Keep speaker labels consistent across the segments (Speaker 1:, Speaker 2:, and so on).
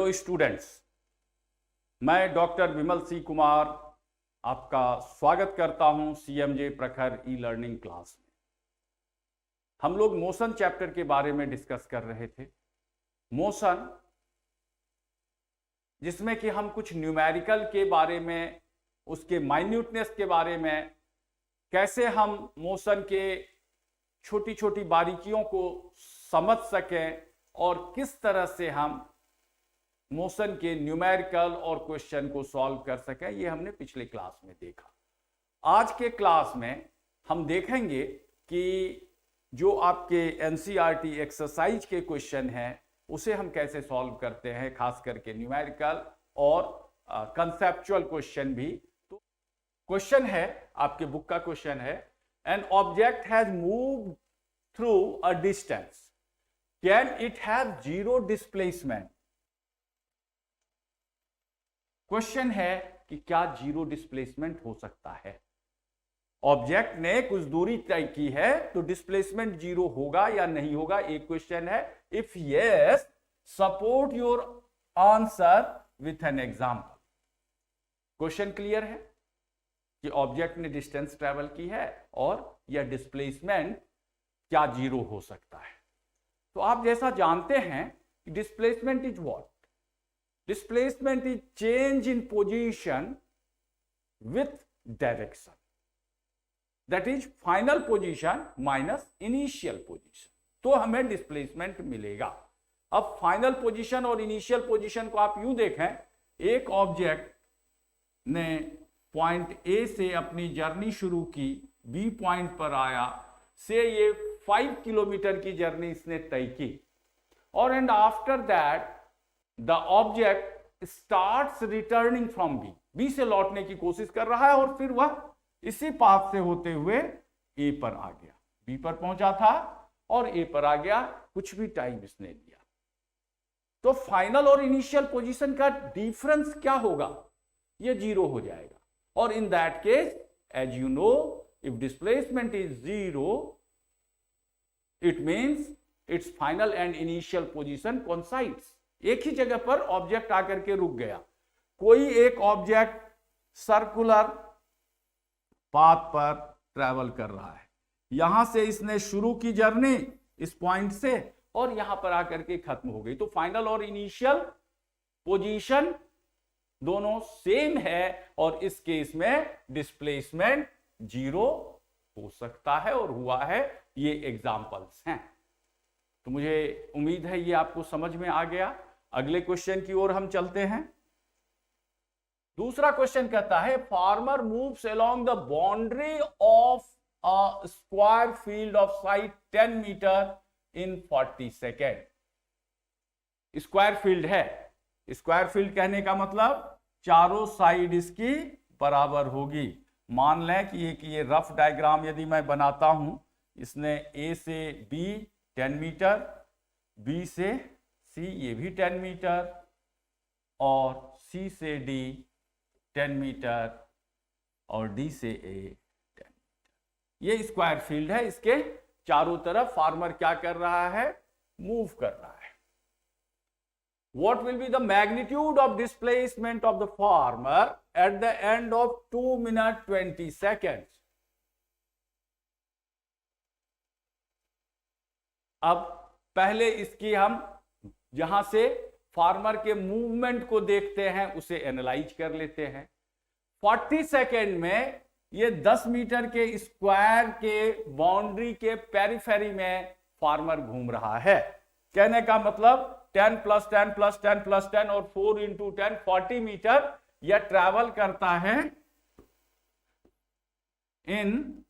Speaker 1: Hello students, मैं doctor विमल सी कुमार आपका स्वागत करता हूं सीएमजे प्रखर ई लर्निंग क्लास में। हम लोग मोशन चैप्टर के बारे में डिस्कस कर रहे थे। मोशन जिसमें कि हम कुछ न्यूमेरिकल के बारे में, उसके माइन्यूटनेस के बारे में, कैसे हम मोशन के छोटी छोटी बारीकियों को समझ सकें और किस तरह से हम मोशन के न्यूमेरिकल और क्वेश्चन को सॉल्व कर सकें, ये हमने पिछले क्लास में देखा। आज के क्लास में हम देखेंगे कि जो आपके एनसीईआरटी एक्सरसाइज के क्वेश्चन हैं उसे हम कैसे सॉल्व करते हैं, खास करके न्यूमेरिकल और कंसेप्चुअल क्वेश्चन भी। तो क्वेश्चन है, आपके बुक का क्वेश्चन है, an object has moved through a distance, can it have zero displacement. Question है कि क्या जीरो डिस्प्लेसमेंट हो सकता है। ऑब्जेक्ट ने कुछ दूरी तय की है तो डिस्प्लेसमेंट जीरो होगा या नहीं होगा, एक क्वेश्चन है। If yes, support your answer with an example. Question clear है कि ऑब्जेक्ट ने डिस्टेंस ट्रेवल की है और यह डिस्प्लेसमेंट क्या जीरो हो सकता है। तो आप जैसा जानते हैं कि displacement is what? Displacement is change in position with direction. That is final position minus initial position. तो हमें डिस्प्लेसमेंट मिलेगा। अब फाइनल पोजीशन और इनिशियल पोजीशन को आप यूं देखें, एक ऑब्जेक्ट ने पॉइंट ए से अपनी जर्नी शुरू की, बी पॉइंट पर आया, से ये 5 किलोमीटर की जर्नी इसने तय की, और and after that The object starts returning from B. B से लौटने की कोशिश कर रहा है और फिर वह इसी पाथ से होते हुए A पर आ गया। B पर पहुंचा था और A पर आ गया, कुछ भी टाइम इसने लिया। तो फाइनल और इनिशियल पोजीशन का डिफरेंस क्या होगा? ये जीरो हो जाएगा। और in that case, as you know, if displacement is zero, it means it's final and initial position coincides. एक ही जगह पर ऑब्जेक्ट आकर के रुक गया। कोई एक ऑब्जेक्ट सर्कुलर पाथ पर ट्रैवल कर रहा है, यहां से इसने शुरू की जर्नी इस पॉइंट से और यहां पर आकर के खत्म हो गई। तो फाइनल और इनिशियल पोजीशन दोनों सेम है और इस केस में डिस्प्लेसमेंट जीरो हो सकता है और हुआ है। ये एग्जांपल्स हैं। तो मुझे उम्मीद है ये आपको समझ में आ गया। अगले क्वेश्चन की ओर हम चलते हैं। दूसरा क्वेश्चन कहता है, farmer moves along the boundary of a square field of side 10 metre in 40 second. Square field है। स्क्वायर फील्ड कहने का मतलब चारों साइड इसकी बराबर होगी। मान लें कि ये रफ डायग्राम यदि मैं बनाता हूं, इसने ए से बी 10 मीटर, बी से सी ये भी 10 मीटर, और सी से डी 10 मीटर, और डी से ए 10 मीटर। ये स्क्वायर फील्ड है। इसके चारों तरफ फार्मर क्या कर रहा है? मूव कर रहा है। What will be the magnitude of displacement of the farmer at the end of 2 minutes 20 seconds? अब पहले इसकी हम जहां से फार्मर के मूवमेंट को देखते हैं उसे एनालाइज कर लेते हैं। 40 सेकेंड में ये 10 मीटर के स्क्वायर के बाउंड्री के पेरिफेरी में फार्मर घूम रहा है। कहने का मतलब 10 + 10 + 10 + 10 और 4 × 10 40 मीटर यह ट्रैवल करता है इन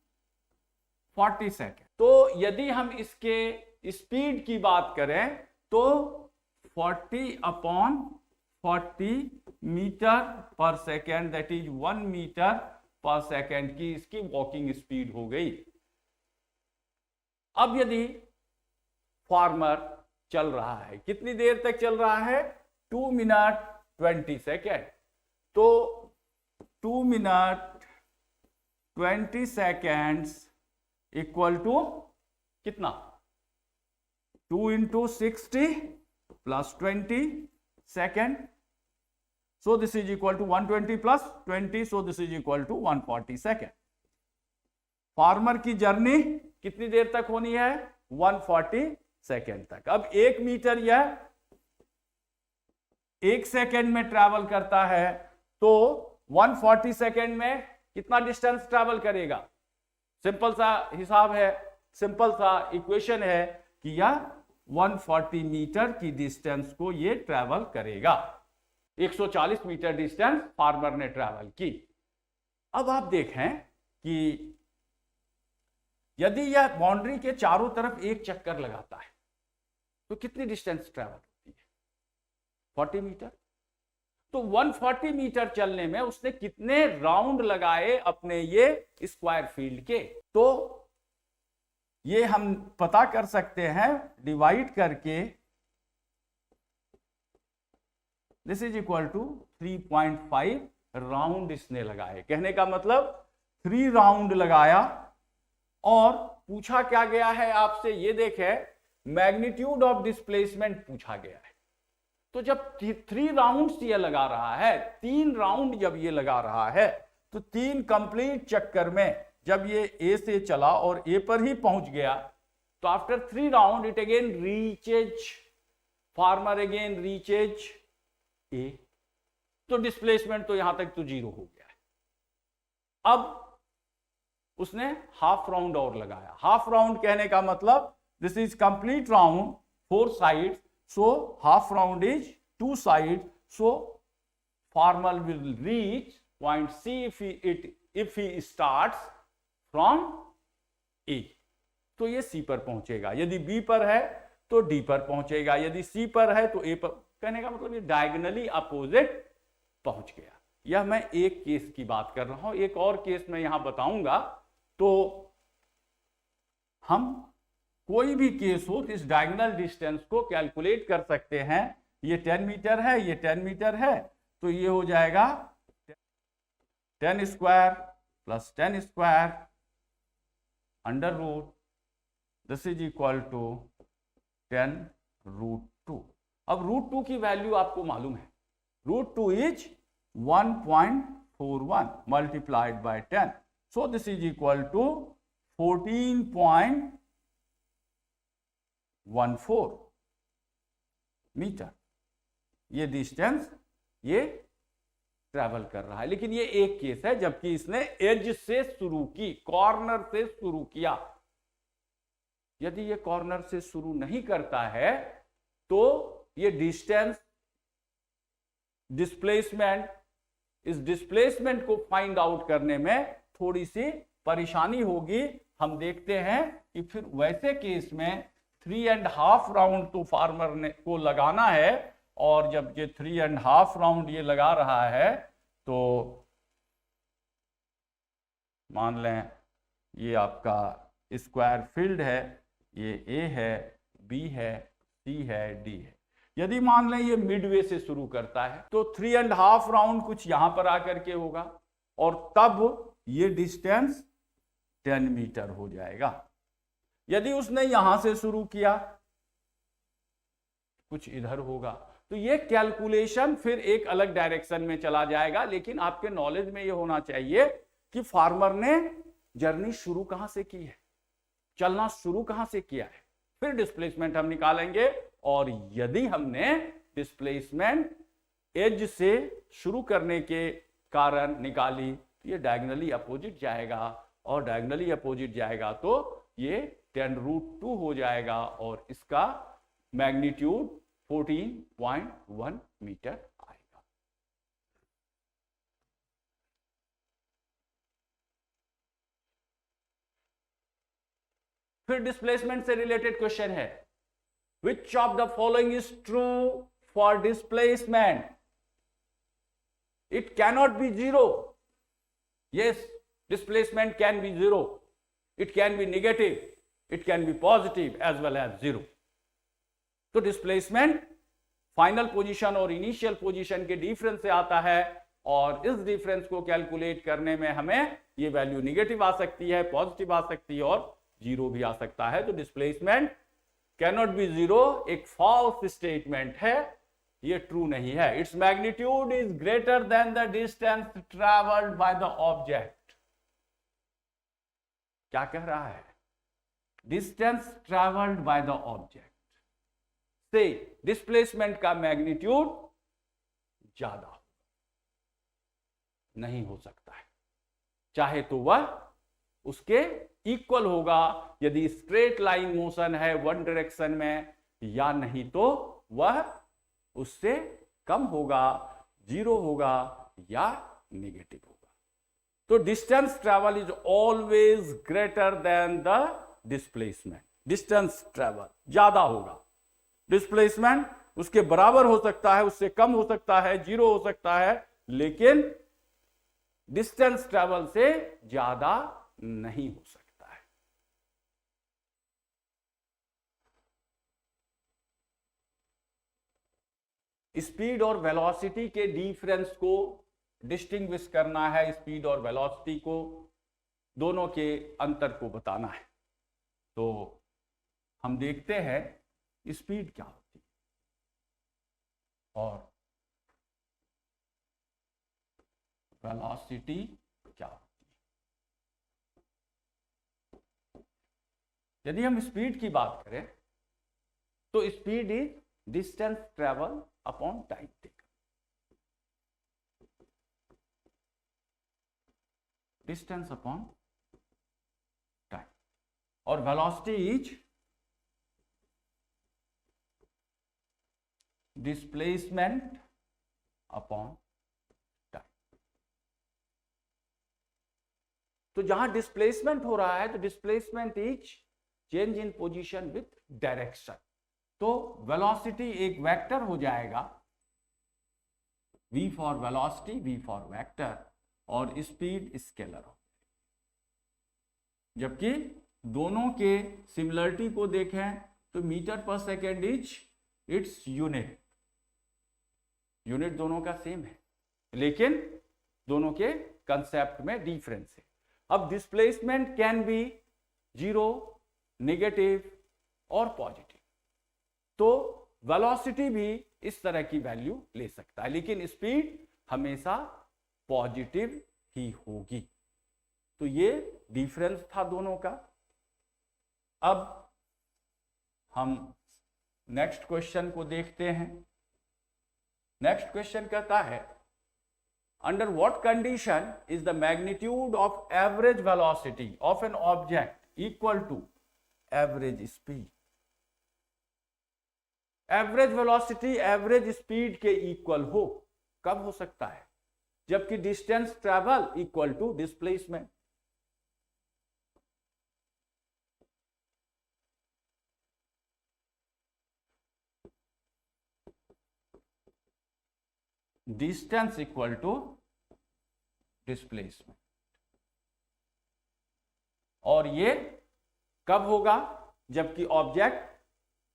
Speaker 1: 40 सेकेंड। तो यदि हम इसके स्पीड की बात करें तो 40/40 metre per second, that is 1 metre per second की इसकी वॉकिंग स्पीड हो गई। अब यदि फार्मर चल रहा है, कितनी देर तक चल रहा है? 2 मिनट 20 सेकेंड। तो 2 मिनट 20 सेकेंड्स इक्वल टू कितना? 2 × 60 + 20 second, so this is equal to 120 plus 20, so this is equal to 140 second. Farmer की जर्नी कितनी देर तक होनी है? 140 सेकेंड तक। अब 1 मीटर यह 1 सेकेंड में ट्रैवल करता है, तो 140 सेकेंड में कितना डिस्टेंस ट्रैवल करेगा? सिंपल सा हिसाब है, सिंपल सा इक्वेशन है कि यह 140 मीटर की डिस्टेंस को ये ट्रैवल करेगा। 140 मीटर डिस्टेंस फार्मर ने ट्रैवल की। अब आप देखें कि यदि यह बाउंड्री के चारों तरफ एक चक्कर लगाता है तो कितनी डिस्टेंस ट्रैवल होती है? 40 मीटर। तो 140 मीटर चलने में उसने कितने राउंड लगाए अपने ये स्क्वायर फील्ड के? तो ये हम पता कर सकते हैं डिवाइड करके। This is equal to 3.5 round इसने लगाए। कहने का मतलब 3 राउंड लगाया। और पूछा क्या गया है आपसे, ये देखें, मैग्नीट्यूड ऑफ डिस्प्लेसमेंट पूछा गया है। तो जब 3 राउंड्स ये लगा रहा है, 3 राउंड जब ये लगा रहा है, तो 3 कंप्लीट चक्कर में जब ये ए से चला और ए पर ही पहुंच गया, तो after 3 round it again reaches, former again reaches A. तो डिस्प्लेसमेंट तो यहां तक तो 0 हो गया है। अब उसने हाफ राउंड और लगाया। हाफ राउंड कहने का मतलब this is complete round, 4 sides, so half round is 2 sides, so farmer will reach point C if he starts from A, तो ये C पर पहुंचेगा। यदि B पर है तो D पर पहुंचेगा, यदि C पर है तो A पर। कहने का मतलब ये डायगोनली अपोजिट पहुंच गया। यह मैं एक केस की बात कर रहा हूं, एक और केस मैं यहां बताऊंगा। तो हम कोई भी केस हो तो इस डायगोनल डिस्टेंस को कैलकुलेट कर सकते हैं। ये 10 मीटर है, ये 10 मीटर है, तो ये हो जाएगा 10 square plus 10 square under root, this is equal to 10 root 2। अब रूट 2 की वैल्यू आपको मालूम है, root 2 is 1.41 multiplied by 10, so this is equal to 14.14 metre. ये डिस्टेंस ये ट्रैवल कर रहा है। लेकिन ये एक केस है जबकि इसने एज से शुरू की, कॉर्नर से शुरू किया। यदि ये कॉर्नर से शुरू नहीं करता है तो ये डिस्टेंस, डिस्प्लेसमेंट, इस डिस्प्लेसमेंट को फाइंड आउट करने में थोड़ी सी परेशानी होगी। हम देखते हैं कि फिर वैसे केस में 3.5 राउंड तो फार्मर ने को लगाना है, और जब ये 3.5 राउंड ये लगा रहा है तो मान लें ये आपका स्क्वायर फील्ड है, ये ए है, बी है, सी है, डी है। यदि मान लें ये मिडवे से शुरू करता है तो 3.5 राउंड कुछ यहां पर आकर के होगा, और तब ये डिस्टेंस 10 मीटर हो जाएगा। यदि उसने यहां से शुरू किया कुछ इधर होगा, तो ये कैलकुलेशन फिर एक अलग डायरेक्शन में चला जाएगा। लेकिन आपके नॉलेज में ये होना चाहिए कि फार्मर ने जर्नी शुरू कहां से की है, चलना शुरू कहां से किया है, फिर डिस्प्लेसमेंट हम निकालेंगे। और यदि हमने डिस्प्लेसमेंट एज से शुरू करने के कारण निकाली तो ये डायगोनली अपोजिट जाएगा, और डायगोनली अपोजिट जाएगा तो ये 10 रूट 2 हो जाएगा, और इसका मैग्नीट्यूड 14.1 मीटर आएगा। फिर डिस्प्लेसमेंट से रिलेटेड क्वेश्चन है, which of the following is true for displacement? It cannot be 0. Yes, displacement can be 0. It can be negative. It can be positive as well as 0. तो displacement final position और initial position के difference से आता है, और इस difference को calculate करने में हमें ये वैल्यू नेगेटिव आ सकती है, पॉजिटिव आ सकती है, और 0 भी आ सकता है। तो डिस्प्लेसमेंट कैनॉट बी 0 एक फॉल्स स्टेटमेंट है। ये ट्रू नहीं है। Its magnitude is greater than the distance travelled by the object. क्या कह रहा है? Distance travelled by the object से डिस्प्लेसमेंट का मैग्नीट्यूड ज्यादा नहीं हो सकता है, चाहे तो वह उसके इक्वल होगा यदि स्ट्रेट लाइन मोशन है वन डायरेक्शन में, या नहीं तो वह उससे कम होगा, जीरो होगा या नेगेटिव होगा। तो distance travel is always greater than the displacement. Distance travel ज्यादा होगा, डिस्प्लेसमेंट उसके बराबर हो सकता है, उससे कम हो सकता है, जीरो हो सकता है, लेकिन डिस्टेंस ट्रेवल से ज्यादा नहीं हो सकता है। स्पीड और वेलोसिटी के डिफरेंस को डिस्टिंग्विश करना है, स्पीड और वेलोसिटी को, दोनों के अंतर को बताना है। तो हम देखते हैं स्पीड क्या होती है और वेलोसिटी क्या होती है। यदि हम स्पीड की बात करें तो speed is distance travel upon time taken. Distance upon time. और velocity is displacement upon time. तो जहां डिस्प्लेसमेंट हो रहा है तो displacement is change in position with direction. तो वेलोसिटी एक वेक्टर हो जाएगा, v for velocity, v for vector, और स्पीड स्केलर हो। जबकि दोनों के सिमिलरिटी को देखें तो metre per second is its unit. Unit दोनों का सेम है, लेकिन दोनों के कंसेप्ट में डिफरेंस है। अब displacement can be zero, negative और पॉजिटिव। तो वेलोसिटी भी इस तरह की वैल्यू ले सकता है, लेकिन स्पीड हमेशा पॉजिटिव ही होगी। तो ये डिफरेंस था दोनों का। अब हम नेक्स्ट क्वेश्चन को देखते हैं। नेक्स्ट क्वेश्चन कहता है, under what condition is the magnitude of average velocity of an object equal to average speed. Average velocity average speed के इक्वल हो, कब हो सकता है? जबकि distance travel equal to displacement. Distance equal to displacement. और ये कब होगा? जबकि ऑब्जेक्ट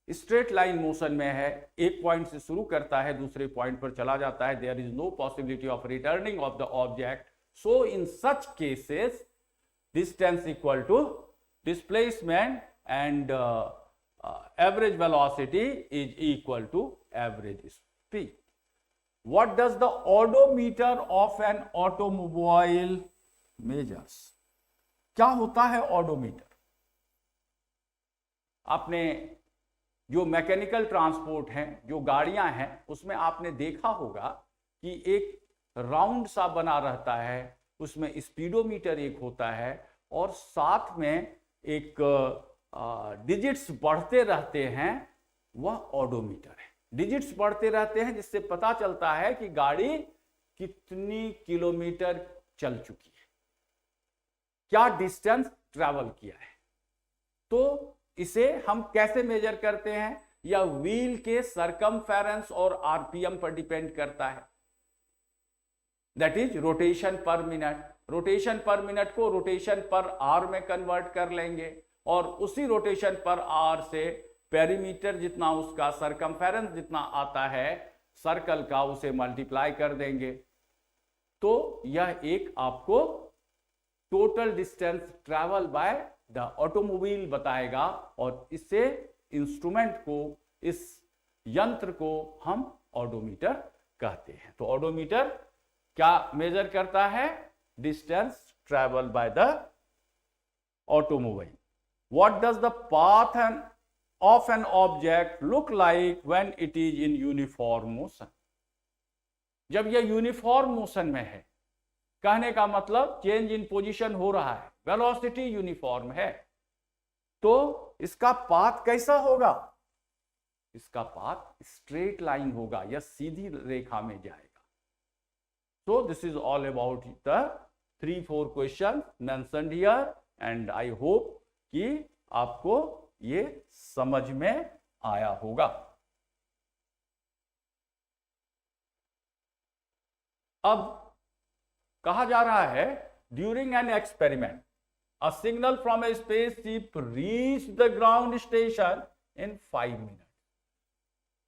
Speaker 1: स्ट्रेट लाइन मोशन में है, एक पॉइंट से शुरू करता है, दूसरे पॉइंट पर चला जाता है, there is no possibility of returning of the object. So in such cases distance equal to displacement and average velocity is equal to average speed. What does the odometer of an automobile measures? क्या होता है odometer? आपने जो mechanical transport हैं, जो गाड़ियां हैं, उसमें आपने देखा होगा कि एक राउंड सा बना रहता है, उसमें स्पीडोमीटर एक होता है और साथ में एक डिजिट्स बढ़ते रहते हैं, वह ओडोमीटर है। डिजिट्स बढ़ते रहते हैं जिससे पता चलता है कि गाड़ी कितनी किलोमीटर चल चुकी है, क्या डिस्टेंस ट्रैवल किया है। तो इसे हम कैसे मेजर करते हैं? यह व्हील के सरकमफेरेंस और आरपीएम पर डिपेंड करता है, दैट इज रोटेशन पर मिनट। रोटेशन पर मिनट को रोटेशन पर आवर में कन्वर्ट कर लेंगे और उसी रोटेशन पर आवर से पेरीमीटर जितना उसका सरकमफेरेंस जितना आता है सर्कल का, उसे मल्टीप्लाई कर देंगे। तो यह एक आपको total distance travel by the automobile बताएगा और इससे इंस्ट्रूमेंट को, इस यंत्र को हम ऑडोमीटर कहते हैं। तो ऑडोमीटर क्या मेजर करता है? Distance travel by the automobile. What does the path end of an object look like when it is in uniform motion? जब यह यूनिफॉर्म मोशन में है, कहने का मतलब चेंज इन पोजीशन हो रहा है, वेलोसिटी यूनिफॉर्म है, तो इसका पाथ कैसा होगा? इसका पाथ स्ट्रेट लाइन होगा या सीधी रेखा में जाएगा। सो this is all about the 3-4 question mentioned here and I hope कि आपको ये समझ में आया होगा। अब कहा जा रहा है during an experiment a signal from a spaceship reached the ground station in 5 minutes.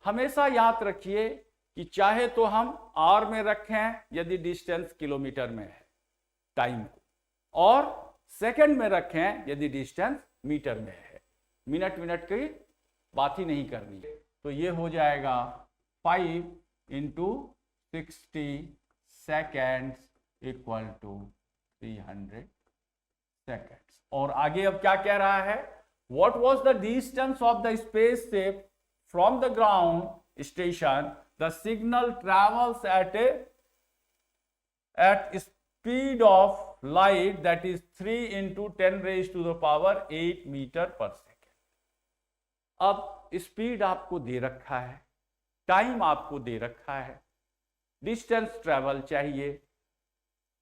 Speaker 1: हमेशा याद रखिए कि चाहे तो हम आर में रखें यदि डिस्टेंस किलोमीटर में है टाइम को, और सेकंड में रखें यदि डिस्टेंस मीटर में है। मिनट की बात ही नहीं करनी है। तो ये हो जाएगा 5 × 60 सेकेंड्स इक्वल टू 300 सेकेंड्स। और आगे अब क्या कह रहा है? What was the distance of the spaceship from the ground station? The signal travels at speed of light that is 3 × 10⁸ metre per second. अब स्पीड आपको दे रखा है, टाइम आपको दे रखा है, डिस्टेंस ट्रेवल चाहिए।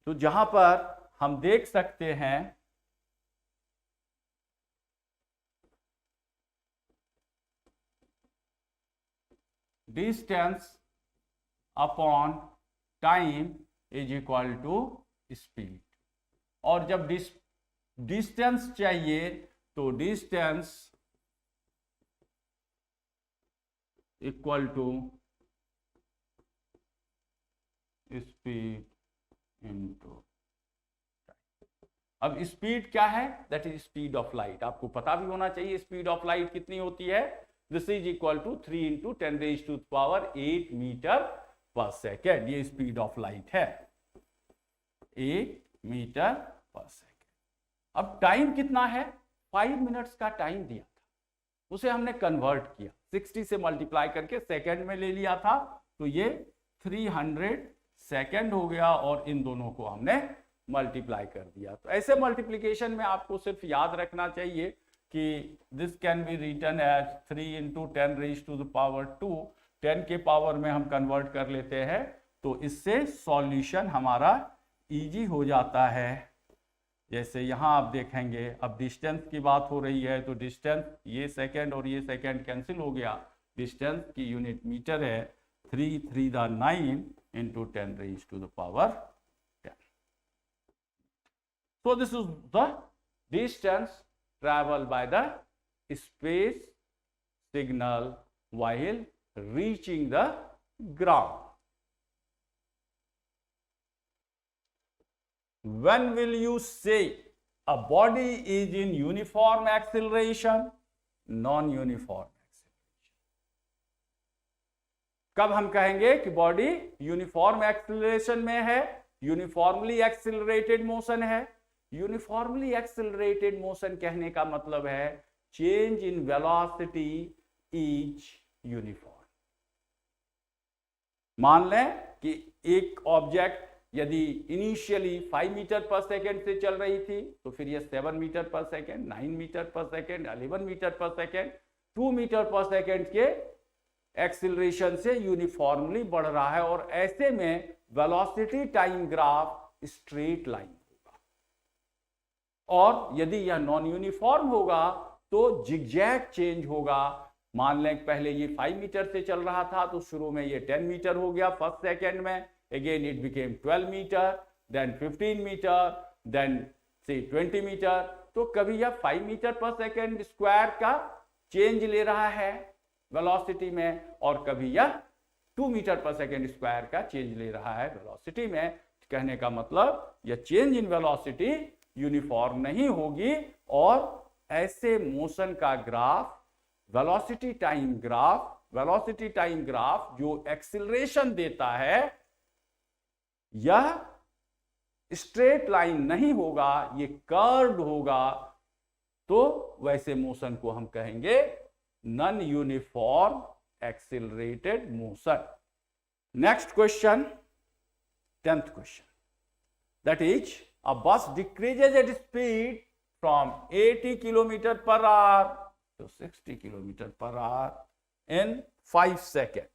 Speaker 1: तो जहां पर हम देख सकते हैं distance upon time is equal to speed, और जब डिस्टेंस चाहिए तो distance equal to speed into time. अब स्पीड क्या है? That is speed of light. आपको पता भी होना चाहिए स्पीड ऑफ लाइट कितनी होती है। This is equal to 3 × 10⁸ metre per second. ये स्पीड ऑफ लाइट है, 8 मीटर पर सेकेंड। अब टाइम कितना है? 5 मिनट्स का टाइम दिया था, उसे हमने कन्वर्ट किया, 60 से मल्टीप्लाई करके सेकेंड में ले लिया था, तो ये 300 सेकेंड हो गया, और इन दोनों को हमने मल्टीप्लाई कर दिया। तो ऐसे मल्टीप्लिकेशन में आपको सिर्फ याद रखना चाहिए कि this can be written as 3 × 10⁻²। 10 के पावर में हम कन्वर्ट कर लेते हैं, तो इससे सॉल्यूशन हमारा इजी हो जाता है। जैसे यहाँ आप देखेंगे, अब डिस्टेंस की बात हो रही है, तो डिस्टेंस ये सेकेंड और ये सेकेंड कैंसिल हो गया, डिस्टेंस की यूनिट मीटर है, 3 × 3 = 9 × 10⁻10. So this is the distance traveled by the space signal while reaching the ground. When will you say a body is in uniform acceleration, non-uniform acceleration? कब हम कहेंगे कि body uniform acceleration में है, uniformly accelerated motion है? Uniformly accelerated motion कहने का मतलब है change in velocity is uniform. मान लें कि एक ऑब्जेक्ट यदि इनिशियली 5 मीटर पर सेकेंड से चल रही थी, तो फिर ये 7 metre per second, 9 metre per second, 11 metre per second, 2 metre per second के एक्सीलरेशन से यूनिफॉर्मली बढ़ रहा है, और ऐसे में velocity time graph straight line होगा। और यदि यह नॉन यूनिफॉर्म होगा तो जिगजैग चेंज होगा। मान लें पहले ये 5 मीटर से चल रहा था, तो शुरू में ये 10 मीटर हो गया फर्स्ट सेकेंड में, again it became 12 meter, then 15 meter, then say 20 meter. तो कभी यह 5 मीटर पर सेकेंड स्क्वायर का चेंज ले रहा है वेलोसिटी में, और कभी यह 2 मीटर पर सेकेंड स्क्वायर का चेंज ले रहा है वेलोसिटी में। कहने का मतलब यह चेंज इन वेलोसिटी यूनिफॉर्म नहीं होगी, और ऐसे मोशन का graph, velocity time graph velocity time graph जो एक्सिलरेशन देता है यह स्ट्रेट लाइन नहीं होगा, ये कर्व्ड होगा, तो वैसे मोशन को हम कहेंगे non uniform accelerated motion. Next question, 10th question, that is a bus decreases its speed from 80 km per hour to 60 km per hour in 5 seconds।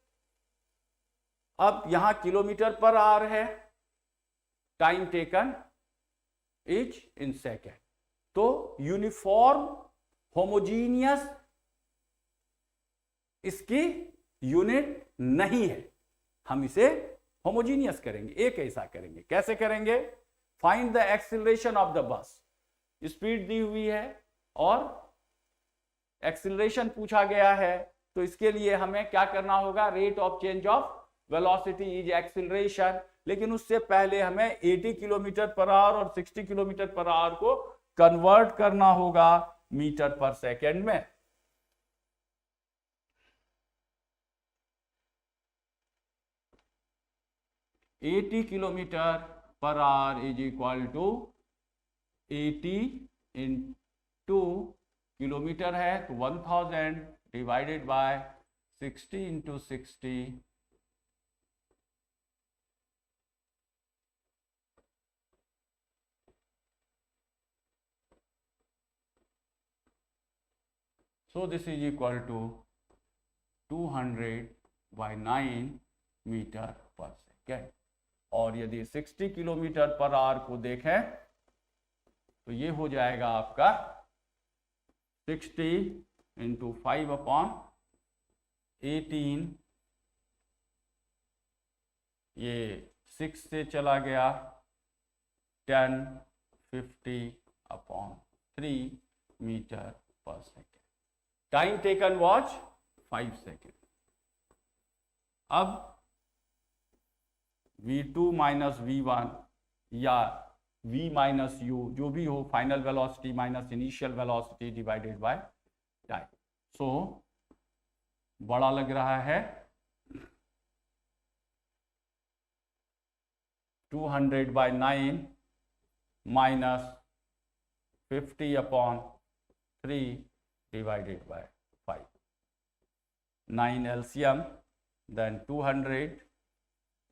Speaker 1: अब यहां किलोमीटर पर आवर है, time taken is in second, तो uniform homogeneous इसकी unit नहीं है, हम इसे homogeneous करेंगे, एक ऐसा करेंगे। कैसे करेंगे? Find the acceleration of the bus, speed दी हुई है और एक्सिलरेशन पूछा गया है, तो इसके लिए हमें क्या करना होगा? Rate of change of velocity is acceleration. लेकिन उससे पहले हमें 80 किलोमीटर पर आवर और 60 किलोमीटर पर आवर को कन्वर्ट करना होगा मीटर पर सेकेंड में। Eighty kilometre per hour is equal to 80 into kilometre है तो 1000 divided by 60 into 60 so this is equal to 200/9 metre per second. और यदि 60 किलोमीटर पर आवर को देखें तो ये हो जाएगा आपका 60 इंटू 5/18, ये 6 से चला गया 10 50/3 metre per second. Time taken watch 5 second. अब v2 माइनस v1 या v माइनस u जो भी हो, final velocity minus initial velocity divided by time. So बड़ा लग रहा है 200/9 minus 50/3 divided by 5, 9 LCM, then 200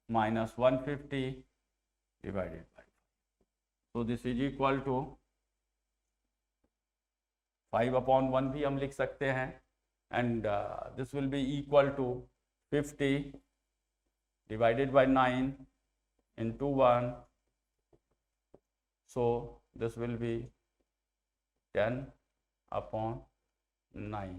Speaker 1: minus 150 divided by 5. So this is equal to 5/1 भी हम लिख सकते हैं, and this will be equal to 50 divided by 9 into 1. So this will be 10/9।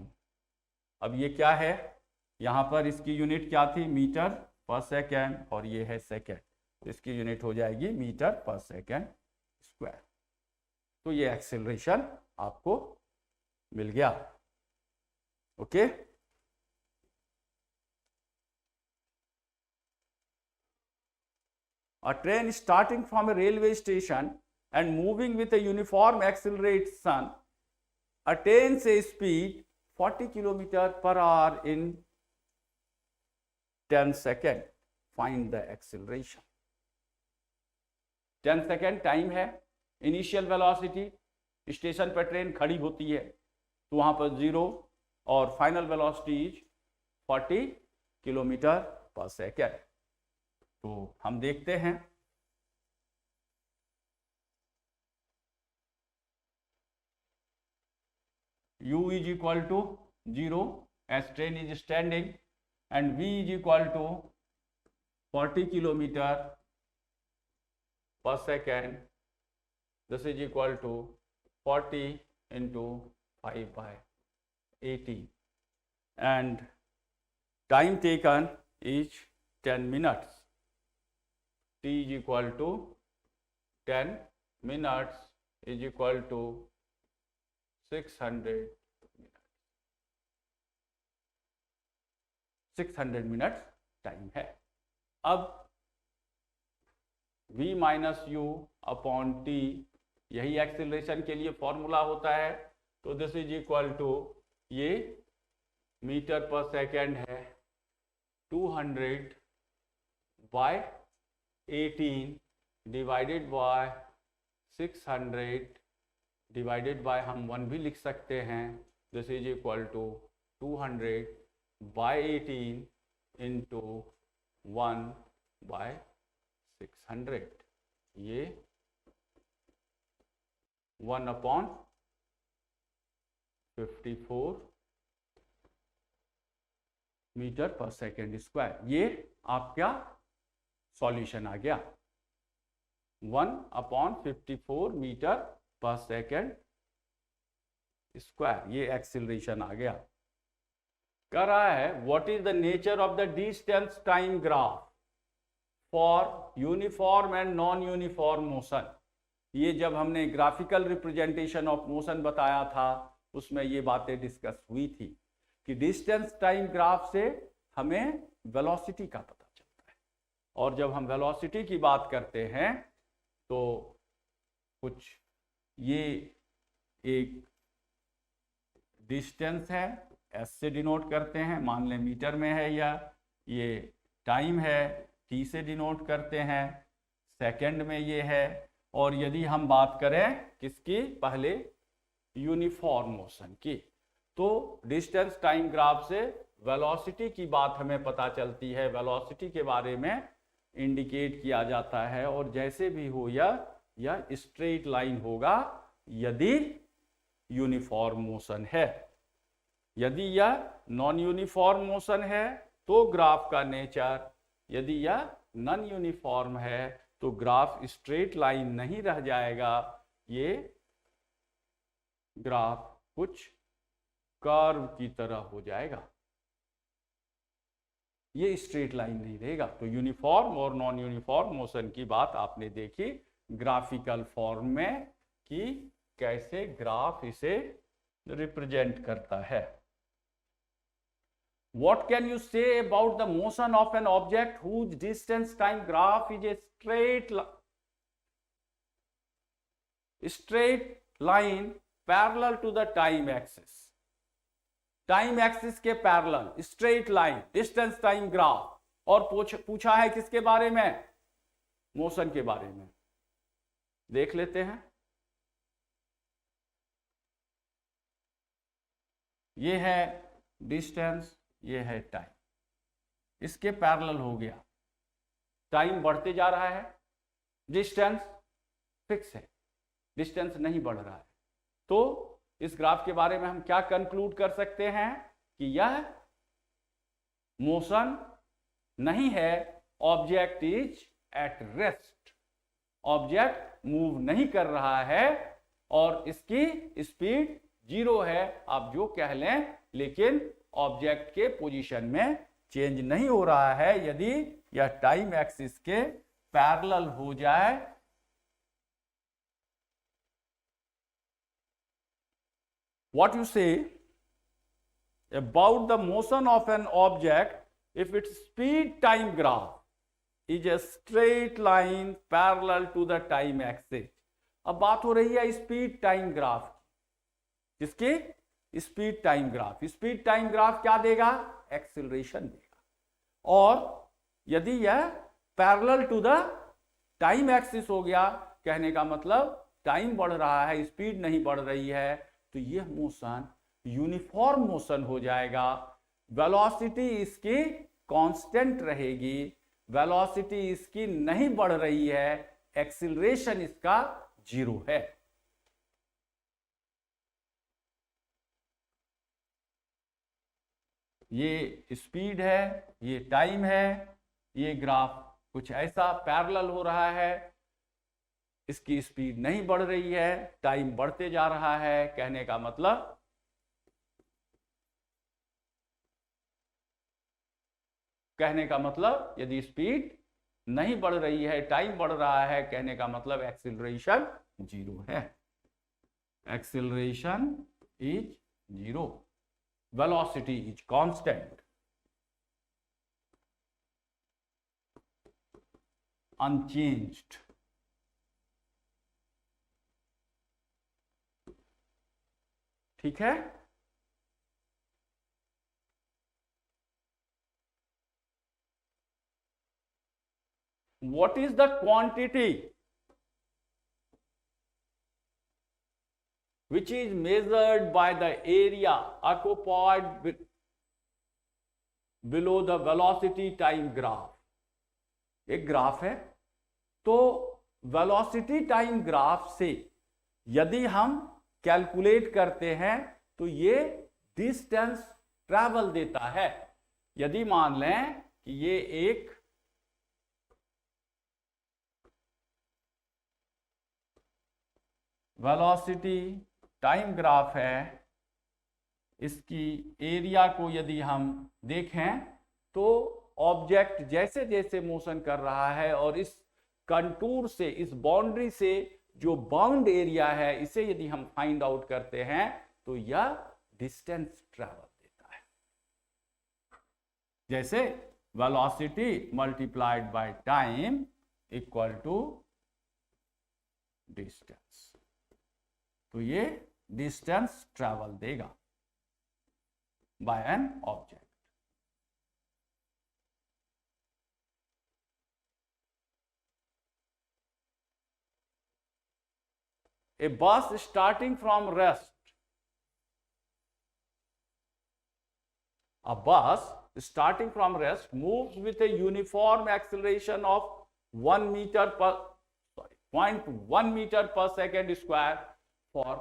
Speaker 1: अब ये क्या है? यहाँ पर इसकी यूनिट क्या थी? मीटर पर सेकेंड, और ये है सेकेंड, तो इसकी यूनिट हो जाएगी मीटर पर सेकेंड स्क्वायर। तो ये एक्सेलरेशन आपको मिल गया। Okay, a train starting from a railway station and moving with a uniform acceleration attains a speed 40 km/h in 10 seconds. Find the acceleration. 10 second time है, initial velocity, station पर train खड़ी होती है तो वहां पर 0 और फाइनल वेलोसिटी इज 40 km/s। तो हम देखते हैं u is equal to 0 as train is standing and v is equal to 40 km/s. This is equal to 40 into 5/80 and time taken is 10 minutes. T is equal to 10 minutes is equal to 600 minute time है। अब v minus u upon t, यही acceleration के लिए formula होता है, तो this is equal to ये metre per second है 200 by 18 divided by 600 divided by हम 1 भी लिख सकते हैं, this is equal to 200 by 18 into 1 by 600, ये 1/54 मीटर पर सेकेंड स्क्वायर। ये आपका सॉल्यूशन आ गया, 1/54 मीटर पर सेकेंड स्क्वायर, ये एक्सीलरेशन आ गया। कह रहा है what is the nature of the distance time graph for uniform and non uniform motion. ये जब हमने ग्राफिकल रिप्रेजेंटेशन ऑफ मोशन बताया था उसमें ये बातें डिस्कस हुई थी कि डिस्टेंस टाइम ग्राफ से हमें वेलोसिटी का पता चलता है, और जब हम वेलोसिटी की बात करते हैं तो कुछ ये एक डिस्टेंस है, एस से डिनोट करते हैं, मान लें मीटर में है, या ये टाइम है, टी से डिनोट करते हैं, सेकंड में ये है। और यदि हम बात करें किसकी, पहले यूनिफॉर्म मोशन की, तो डिस्टेंस टाइम ग्राफ से वेलोसिटी की बात हमें पता चलती है, वेलोसिटी के बारे में इंडिकेट किया जाता है। और जैसे भी हो यह स्ट्रेट लाइन होगा यदि यूनिफॉर्म मोशन है। यदि यह नॉन यूनिफॉर्म मोशन है तो ग्राफ का नेचर, यदि यह नॉन यूनिफॉर्म है तो ग्राफ स्ट्रेट लाइन नहीं रह जाएगा, ये ग्राफ कुछ कर्व की तरह हो जाएगा, ये स्ट्रेट लाइन नहीं रहेगा। तो यूनिफॉर्म और नॉन यूनिफॉर्म मोशन की बात आपने देखी ग्राफिकल फॉर्म में कि कैसे ग्राफ इसे रिप्रेजेंट करता है। What can you say about the motion of an object whose distance time graph is a straight line parallel to the time axis? Time axis के parallel straight line distance time graph, और पूछा है किसके बारे में, motion के बारे में। देख लेते हैं, ये है डिस्टेंस, ये है टाइम, इसके पैरेलल हो गया, टाइम बढ़ते जा रहा है, डिस्टेंस फिक्स है, डिस्टेंस नहीं बढ़ रहा है। तो इस ग्राफ के बारे में हम क्या कंक्लूड कर सकते हैं कि यह मोशन नहीं है, object is at rest, object move नहीं कर रहा है और इसकी स्पीड 0 है, आप जो कह लें, लेकिन ऑब्जेक्ट के पोजीशन में चेंज नहीं हो रहा है यदि यह टाइम एक्सिस के पैरेलल हो जाए। What you say about the motion of an object if its speed time graph is a straight line parallel to the time axis? अब बात हो रही है स्पीड टाइम ग्राफ, जिसकी speed time graph, speed time graph क्या देगा, acceleration देगा। और यदि यह parallel to the time axis हो गया, कहने का मतलब टाइम बढ़ रहा है, स्पीड नहीं बढ़ रही है, तो यह मोशन यूनिफॉर्म मोशन हो जाएगा। वेलोसिटी इसकी कांस्टेंट रहेगी, वेलोसिटी इसकी नहीं बढ़ रही है, एक्सीलरेशन इसका 0 है। ये स्पीड है, ये टाइम है, ये ग्राफ कुछ ऐसा पैरेलल हो रहा है, इसकी स्पीड नहीं बढ़ रही है, टाइम बढ़ते जा रहा है, कहने का मतलब यदि स्पीड नहीं बढ़ रही है, टाइम बढ़ रहा है, कहने का मतलब एक्सीलरेशन 0 है, acceleration is 0, velocity is constant, unchanged। ठीक है, what is the quantity which is measured by the area occupied below the velocity time graph? एक ग्राफ है, तो वेलोसिटी टाइम ग्राफ से यदि हम कैलकुलेट करते हैं तो ये डिस्टेंस ट्रैवल देता है। यदि मान लें कि ये एक वेलोसिटी टाइम ग्राफ है, इसकी एरिया को यदि हम देखें तो ऑब्जेक्ट जैसे जैसे मोशन कर रहा है और इस कंटूर से, इस बाउंड्री से जो बाउंड एरिया है, इसे यदि हम फाइंड आउट करते हैं तो यह डिस्टेंस ट्रैवल देता है। जैसे velocity multiplied by time equal to distance, तो ये डिस्टेंस ट्रैवल देगा by an object. A bus starting from rest. A bus starting from rest moves with a uniform acceleration of 1 meter per 0.1 meter per second square for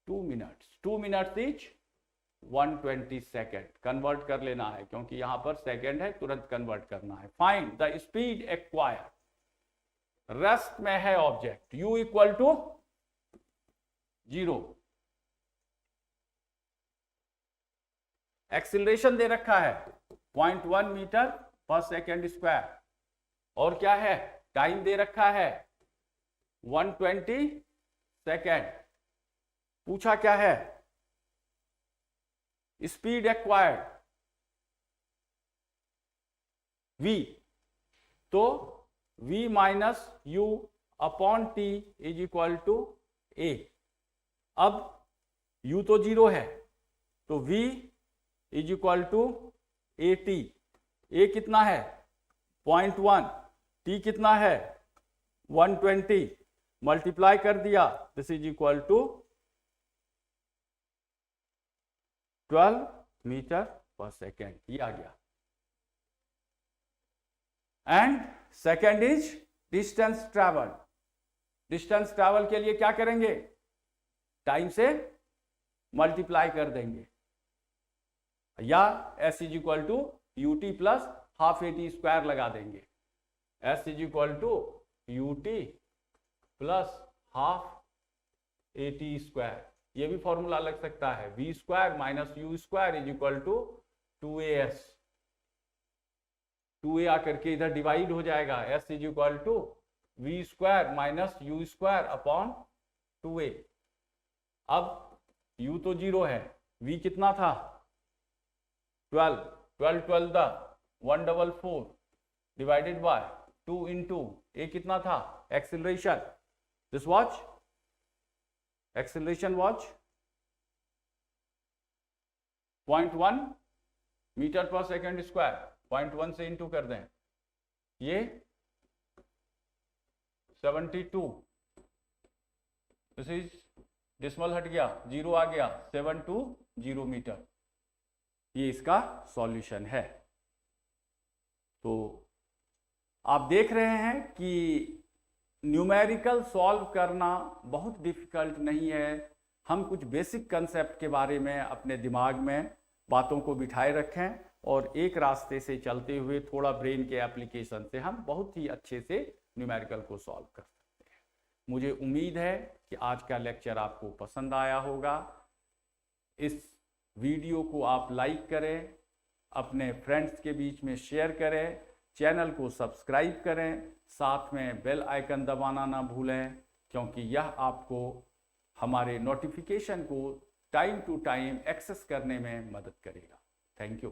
Speaker 1: 2 minutes. 2 minutes each 120 second. Convert कर लेना है क्योंकि यहां पर second है, तुरंत convert करना है। Find the speed acquire. Rest में है object, u equal to 0। Acceleration दे रखा है 0.1 मीटर पर सेकेंड स्क्वायर, और क्या है, टाइम दे रखा है 120 सेकेंड। पूछा क्या है, स्पीड एक्वायर्ड v, तो v minus u upon t is equal to a। अब u तो 0 है तो v is equal to at। a कितना है 0.1, t कितना है 120, मल्टीप्लाई कर दिया, this is equal to 12 metre per second, ये आ गया। And second is distance travel. Distance travel के लिए क्या करेंगे, टाइम से मल्टीप्लाई कर देंगे, या s is equal to u t plus half a t square लगा देंगे। s is equal to u t plus half a t square, ये भी फॉर्मूला लग सकता है। v square minus u square is equal to 2as। 2a आकर के इधर डिवाइड हो जाएगा, s is equal to v square minus u square upon 2a। अब u तो 0 है, v कितना था 12, 12 12 the 144 divided by 2 into a कितना था acceleration, this watch acceleration watch 0.1 metre per second square, 0.1 से इंटू कर दें, ये 72, दिस इज डिस्मल हट गया, 0 आ गया, 720 मीटर। ये इसका सॉल्यूशन है। तो आप देख रहे हैं कि न्यूमेरिकल सॉल्व करना बहुत डिफिकल्ट नहीं है। हम कुछ बेसिक कंसेप्ट के बारे में अपने दिमाग में बातों को बिठाए रखें और एक रास्ते से चलते हुए थोड़ा ब्रेन के एप्लीकेशन से हम बहुत ही अच्छे से न्यूमेरिकल को सॉल्व कर सकते हैं। मुझे उम्मीद है कि आज का लेक्चर आपको पसंद आया होगा। इस वीडियो को आप लाइक करें, अपने फ्रेंड्स के बीच में शेयर करें, चैनल को सब्सक्राइब करें, साथ में बेल आइकन दबाना ना भूलें, क्योंकि यह आपको हमारे नोटिफिकेशन को टाइम टू टाइम एक्सेस करने में मदद करेगा। Thank you.